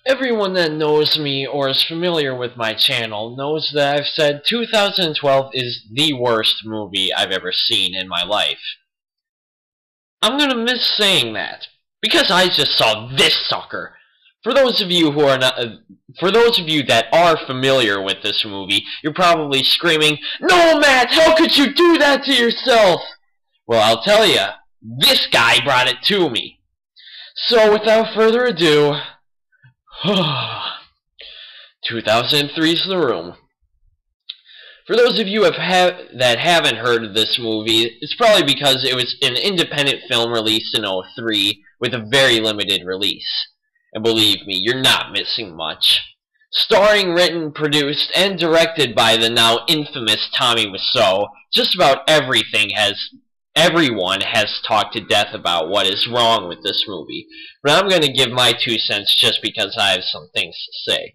Everyone that knows me or is familiar with my channel knows that I've said 2012 is the worst movie I've ever seen in my life. I'm gonna miss saying that, because I just saw this sucker. For those of you that are familiar with this movie, you're probably screaming, "No, Matt, how could you do that to yourself?" Well, I'll tell you, this guy brought it to me. So without further ado, 2003's The Room. For those of you that haven't heard of this movie, it's probably because it was an independent film released in '03 with a very limited release. And believe me, you're not missing much. Starring, written, produced, and directed by the now infamous Tommy Wiseau, just about everyone has talked to death about what is wrong with this movie. But I'm going to give my 2 cents just because I have some things to say.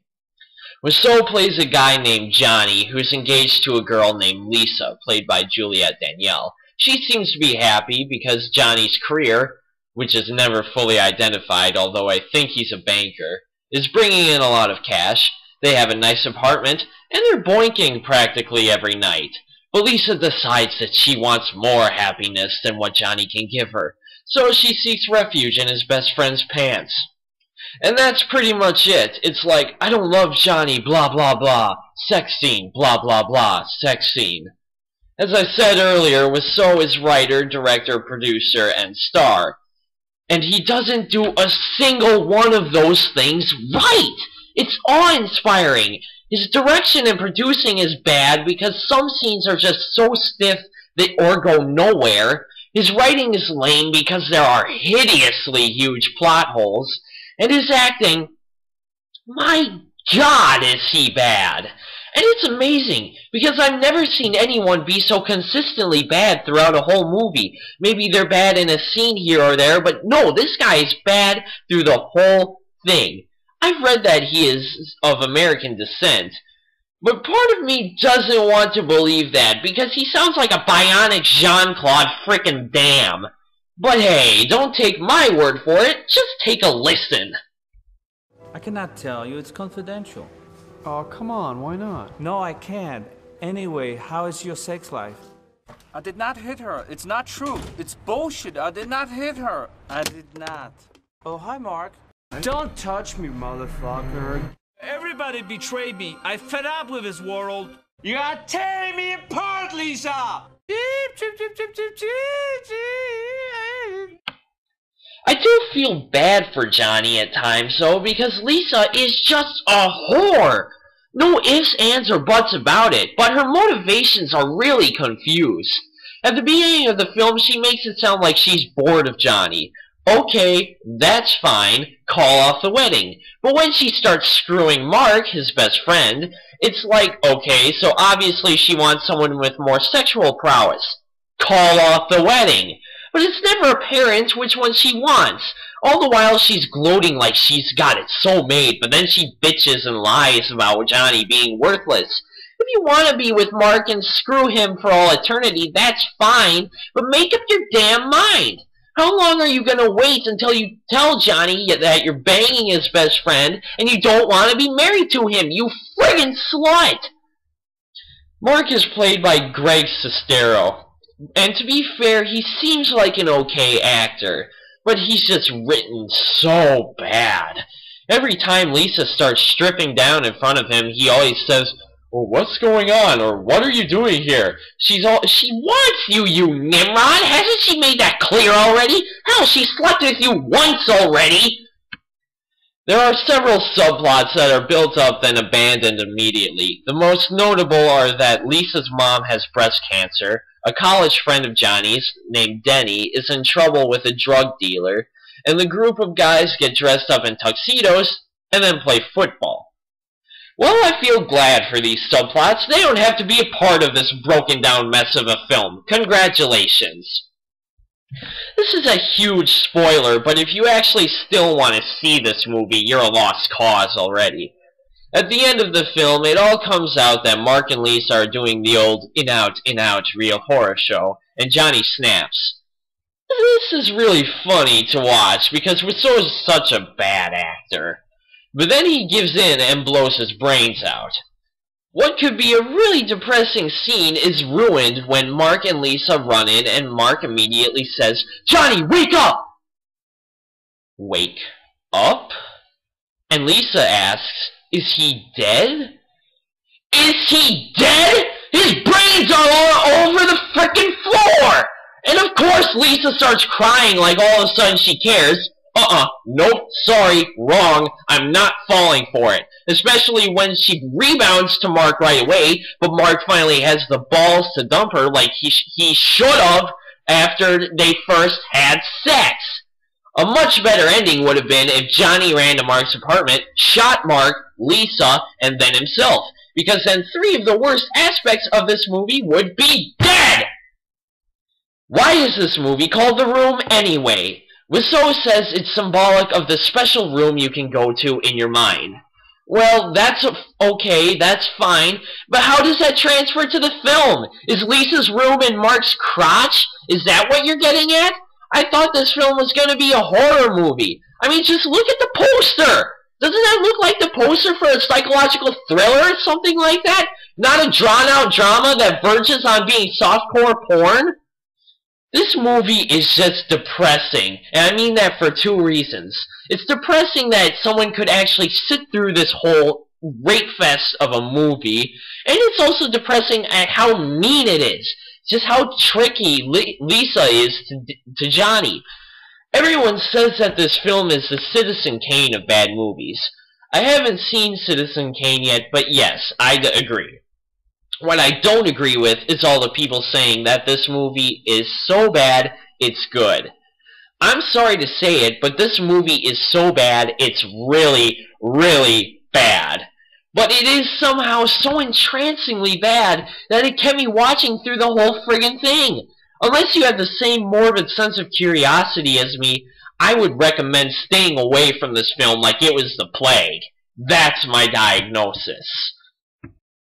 Wiseau plays a guy named Johnny who's engaged to a girl named Lisa, played by Juliette Danielle. She seems to be happy because Johnny's career, which is never fully identified, although I think he's a banker, is bringing in a lot of cash. They have a nice apartment, and they're boinking practically every night. But Lisa decides that she wants more happiness than what Johnny can give her, so she seeks refuge in his best friend's pants. And that's pretty much it. It's like, I don't love Johnny, blah blah blah, sex scene, blah blah blah, sex scene. As I said earlier, Wiseau is writer, director, producer, and star. And he doesn't do a single one of those things right! It's awe-inspiring. His direction and producing is bad because some scenes are just so stiff or go nowhere. His writing is lame because there are hideously huge plot holes. And his acting, my God, is he bad. And it's amazing, because I've never seen anyone be so consistently bad throughout a whole movie. Maybe they're bad in a scene here or there, but no, this guy is bad through the whole thing. I've read that he is of American descent, but part of me doesn't want to believe that, because he sounds like a bionic Jean-Claude frickin' Damme. But hey, don't take my word for it, just take a listen. I cannot tell you, it's confidential. Oh, come on, why not? No, I can't. Anyway, how is your sex life? I did not hit her. It's not true. It's bullshit. I did not hit her. I did not. Oh, hi, Mark. Don't touch me, motherfucker. Everybody betrayed me. I fed up with this world. You are tearing me apart, Lisa! I do feel bad for Johnny at times, though, because Lisa is just a whore. No ifs, ands, or buts about it, but her motivations are really confused. At the beginning of the film, she makes it sound like she's bored of Johnny. Okay, that's fine, call off the wedding. But when she starts screwing Mark, his best friend, it's like, okay, so obviously she wants someone with more sexual prowess. Call off the wedding. But it's never apparent which one she wants. All the while she's gloating like she's got it so made, but then she bitches and lies about Johnny being worthless. If you want to be with Mark and screw him for all eternity, that's fine, but make up your damn mind. How long are you going to wait until you tell Johnny that you're banging his best friend and you don't want to be married to him, you friggin' slut? Mark is played by Greg Sestero. And to be fair, he seems like an okay actor, but he's just written so bad. Every time Lisa starts stripping down in front of him, he always says, "Well, what's going on?" or "What are you doing here?" She wants you, you Nimrod! Hasn't she made that clear already? Hell, she slept with you once already! There are several subplots that are built up then abandoned immediately. The most notable are that Lisa's mom has breast cancer, a college friend of Johnny's, named Denny, is in trouble with a drug dealer, and the group of guys get dressed up in tuxedos and then play football. Well, I feel glad for these subplots. They don't have to be a part of this broken down mess of a film. Congratulations. This is a huge spoiler, but if you actually still want to see this movie, you're a lost cause already. At the end of the film, it all comes out that Mark and Lisa are doing the old in-out, real horror show, and Johnny snaps. This is really funny to watch, because Wiseau is such a bad actor. But then he gives in and blows his brains out. What could be a really depressing scene is ruined when Mark and Lisa run in and Mark immediately says, "Johnny, wake up!" Wake up? And Lisa asks, "Is he dead?" Is he dead? His brains are all over the frickin' floor! And of course Lisa starts crying like all of a sudden she cares. Nope, sorry, wrong, I'm not falling for it. Especially when she rebounds to Mark right away, but Mark finally has the balls to dump her like he should have after they first had sex. A much better ending would have been if Johnny ran to Mark's apartment, shot Mark, Lisa, and then himself. Because then 3 of the worst aspects of this movie would be dead! Why is this movie called The Room anyway? Wiseau says it's symbolic of the special room you can go to in your mind. Well, that's okay, that's fine, but how does that transfer to the film? Is Lisa's room in Mark's crotch? Is that what you're getting at? I thought this film was going to be a horror movie. I mean, just look at the poster! Doesn't that look like the poster for a psychological thriller or something like that? Not a drawn-out drama that verges on being softcore porn? This movie is just depressing, and I mean that for 2 reasons. It's depressing that someone could actually sit through this whole rape fest of a movie, and it's also depressing at how mean it is. Just how tricky Lisa is to Johnny. Everyone says that this film is the Citizen Kane of bad movies. I haven't seen Citizen Kane yet, but yes, I agree. What I don't agree with is all the people saying that this movie is so bad, it's good. I'm sorry to say it, but this movie is so bad, it's really, really bad. But it is somehow so entrancingly bad that it kept me watching through the whole friggin' thing. Unless you have the same morbid sense of curiosity as me, I would recommend staying away from this film like it was the plague. That's my diagnosis.